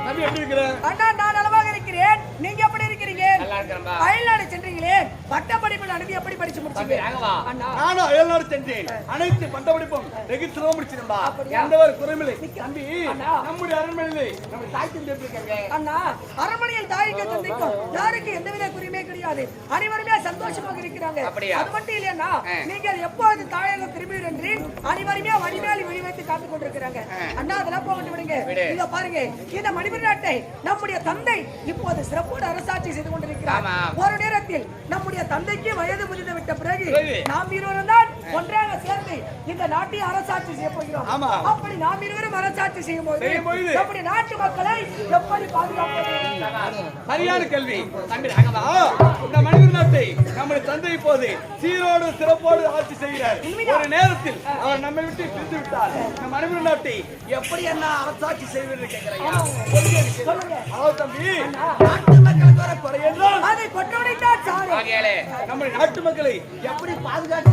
தம்பி எப்படி இருக்கிற? அண்ணா நான் நலமாக இருக்கிறேன். நீங்க எப்படி இருக்கிறீங்க? நல்லா இருக்கேன்பா. அயல்நாடு சென்றீங்களே, பட்டப்படிப்பு அனுப்பி எப்படி படிச்சு முடிச்சீங்க? அண்ணா நானும் அயல்நாடு சென்றேன். அனைத்து பட்டப்படிப்பும் வெகு சிரமம் முடிச்சிருந்தா. எந்த ஒரு குறைமில்லை. தம்பி நம்முடைய அரண்மனையிலே நம்ம தாய் தந்தை எப்படி இருக்காங்க? அண்ணா அரண்மனையில் தாய்க்கு தந்தைக்கும் யாருக்கு எந்தவித குறையுமே கிடையாது. அனைவருமே சந்தோஷமாக இருக்கிறாங்க. அது மட்டும் இல்லையா, நீங்க எப்போது தாயகம் திரும்பி என்று அனைவருமே வடிவேலி வெடி வைத்து காத்துக் கொண்டிருக்கிறாங்க. அண்ணா அதெல்லாம் போக விடுங்க. இங்க பாருங்க, இந்த மணிபுரி நாட்டை நம்முடைய தந்தை இப்போது சிறப்போடு அரசாட்சி செய்து கொண்டிருக்கிறார். ஒரு நேரத்தில் நம்முடைய தந்தைக்கு வயது முதிர்ந்து விட்ட பிறகு நாம் இருவரும் தான் ஒன்றாக சேர்ந்து இந்த நாட்டை அரசாட்சி செய்ய போகிறோம். அப்படி நாம் இருவரும் அரசாட்சி செய்யும் போது நம்முடைய நாட்டு மக்களை எப்படி பாதுகாப்பது? சரியான கேள்வி. தம்பி ராகவா, இந்த மனிதர் நாட்டை நம்முடைய தந்தை இப்போது சீரோடு சிறப்போடு ஆட்சி செய்கிறார். ஒரு நேரத்தில் அவர் நம்மை விட்டு பிரிந்து விட்டார். இந்த மனிதர் நாட்டை எப்படி என்ன அரசாட்சி செய்வது கேட்கிறாயா? தம்பி, நாட்டு மக்களுக்கு வர குறை என்றால் அதை கொட்டோடைத்தான் சாரு. நம்முடைய நாட்டு மக்களை எப்படி பாதுகாக்க,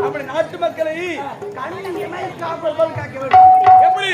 நம்முடைய நாட்டு மக்களை கண்ணில் இமை காப்பதால் காக்க வேண்டும். எப்படி?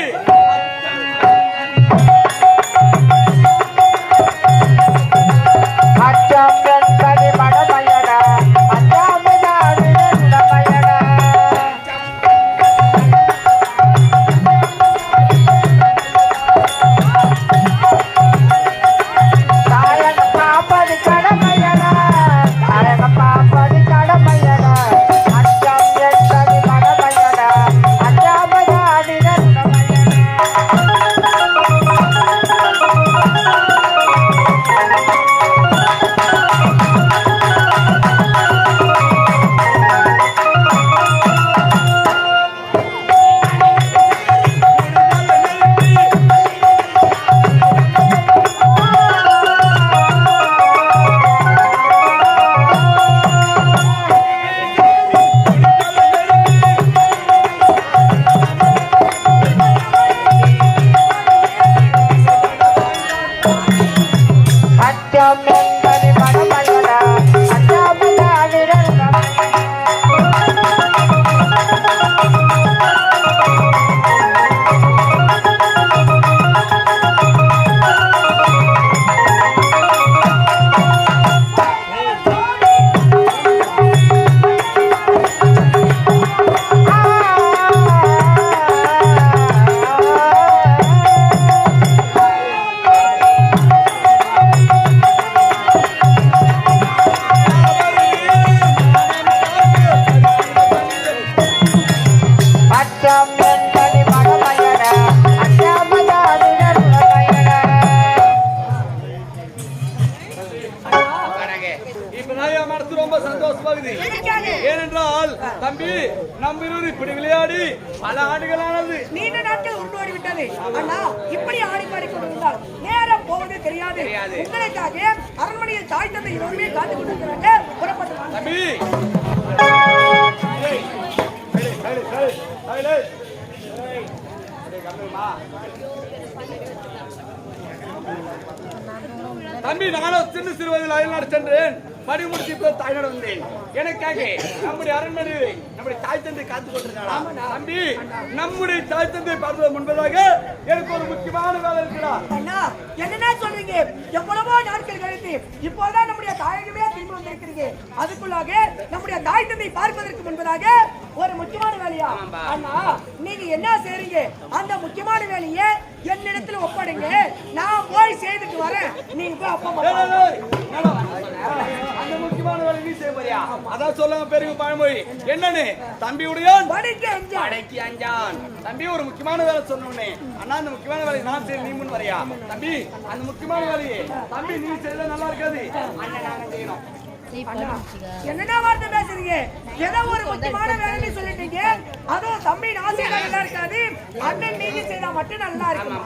ஏனென்றால் தம்பி நம்ம இப்படி விளையாடி பல ஆண்டுகளானது, நீண்ட நாட்கள் உருவாடி விட்டது. அண்ணா இப்படி ஆடி பாடி கொண்டிருந்தால் நேரம் போவது தெரியாது. உங்களுக்காக அரண்மனையில் தாய் தந்தை இருவருமே காத்துக் கொண்டிருக்கிறாங்க. புறப்பட்டு தம்பி. தம்பி நானும் சின்ன சிறு வயதில் அயல்நாடு சென்றேன். படி முடிச்சு தாய்நாடு வந்தேன். எனக்காக நம்முடைய அரண்மனையை நம்முடைய தாய் தந்தை காத்துக் கொண்டிருக்கிறார். தம்பி நம்முடைய தாய் தந்தை பார்ப்பது முன்பதாக எனக்கு ஒரு முக்கியமான வேலை இருக்கிறார். என்ன சொல்றீங்க? எவ்வளவோ நாட்கள் கழித்து இப்போதான் நம்முடைய தாயகமே திரும்பி வந்திருக்கிறீங்க. அதுக்குள்ளாக நம்முடைய தாய் தந்தை பார்ப்பதற்கு முன்பதாக ஒரு முக்கியமான வேலையா? அண்ணா நீங்க என்ன செய்றீங்க? அந்த முக்கியமான வேலையை என்னிடத்துல ஒப்படைங்க. நான் போய் செய்துட்டு வரேன். நீங்க போய் அப்பா அந்த முக்கியமான வேலை நீ செய்ய போறியா? அதான் சொல்லுங்க பெரிய பழமொழி என்னன்னு, தம்பியுடையான் படைக்கு அஞ்சான். தம்பி ஒரு முக்கியமான வேலை சொன்னோன்னே, அண்ணா அந்த முக்கியமான வேலையை நான் செய்ய நீ முன் வரையா? தம்பி அந்த முக்கியமான வேலையை தம்பி நீ செய்தா நல்லா இருக்காது. அண்ணன் நாங்க செய்யணும். என்னடா வார்த்தை பேசுறீங்க? ஏதோ ஒரு முக்கியமான வேலையை சொல்லிட்டீங்க. அதுவும் தம்பி நான் செய்ய நல்லா இருக்காது, அண்ணன் நீங்க செய்தா மட்டும் நல்லா இருக்கும்.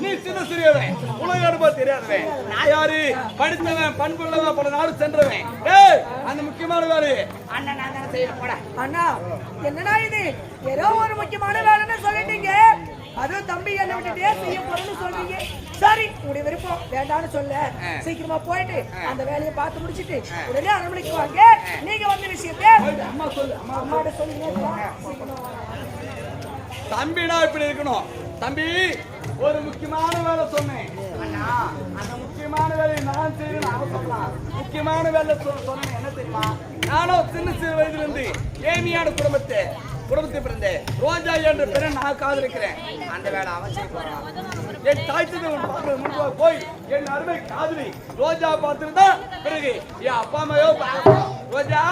நீ சின்ன சிறியவன், உலக அனுபவம் தெரியாதவன். நான் யாரு? படித்தவன், பண்புள்ளவன், பல நாடு சென்றவன். அந்த முக்கியமான வேலை அண்ணா நான் செய்ய போட. அண்ணா என்னடா இது? ஏதோ ஒரு முக்கியமான வேலைன்னு சொல்லிட்டீங்க. விட்டுட்டே செய்ய போறேன்னு சொல்றீங்க. சரி உங்களுடைய விருப்பம் வேண்டாம்னு சொல்ல சீக்கிரமா போயிட்டு அந்த வேலையை பார்த்து முடிச்சிட்டு உடனே அரண்மனைக்கு வாங்க. நீங்க வந்த விஷயத்தை அம்மா சொல்லு, அம்மாட்ட சொல்லுங்க. தம்பினா இப்படி இருக்கணும். தம்பி ஒரு முக்கியமான வேலை சொன்னேன். அந்த முக்கியமான வேலையை நான் செய்யணும் அவன் சொல்லலாம். முக்கியமான வேலை சொன்னேன் என்ன தெரியுமா? நானும் சிறு வயதிலிருந்து ஏமியான குடும்பத்தை பிறந்த ரோஜா என்ற பெண்ணை நான் காதலிக்கிறேன். அந்த வேலை அவன் செய்ய போறான். என் தாய்த்ததை முன்பாக போய் என் அருமை காதலி ரோஜா பார்த்துருந்தா பிறகு என் அப்பா அம்மையோ ரோஜா